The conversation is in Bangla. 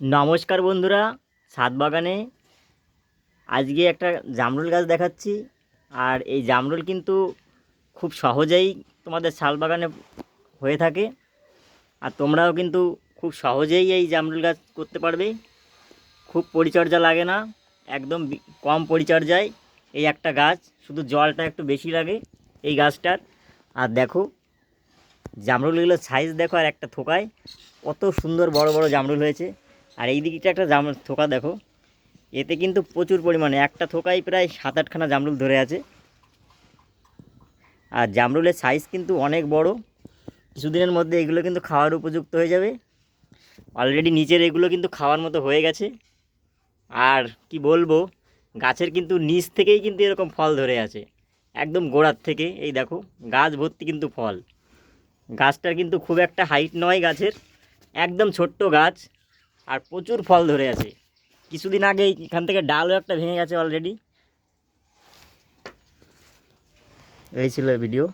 নমস্কার বন্ধুরা, ছাদ বাগানে আজকে একটা জামরুল গাছ দেখাচ্ছি। আর এই জামরুল কিন্তু খুব সহজেই তোমাদের ছাদ বাগানে হয়ে থাকে। আর তোমরাও কিন্তু খুব সহজেই এই জামরুল গাছ করতে পারবে। খুব পরিচর্যা লাগে না, একদম কম পরিচর্যায় এই একটা গাছ, শুধু জলটা একটু বেশি লাগে এই গাছটার। আর দেখো জামরুলগুলোর সাইজ দেখো, আর একটা থোকায় কত সুন্দর বড় বড় জামরুল হয়েছে। আর এই দিকটা একটা থোকা দেখো, এতে কিন্তু প্রচুর পরিমাণে একটা থোকায় প্রায় 7-8খানা জামরুল ধরে আছে। আর জামরুলের সাইজ কিন্তু অনেক বড়। কিছুদিনের মধ্যে এগুলো কিন্তু খাওয়ার উপযুক্ত হয়ে যাবে। অলরেডি নিচের এগুলো কিন্তু খাওয়ার মতো হয়ে গেছে। আর কি বলবো, গাছের কিন্তু নিচ থেকেই কিন্তু এরকম ফল ধরে আছে, একদম গোড়ার থেকে। এই দেখো গাছ ভর্তি কিন্তু ফল। গাছটার কিন্তু খুব একটা হাইট নয় গাছের, একদম ছোট্ট গাছ, আর প্রচুর ফল ধরে আছে। কিছুদিন আগে এখান থেকে ডালও একটা ভেঙে গেছে অলরেডি। এই ছিল ভিডিও।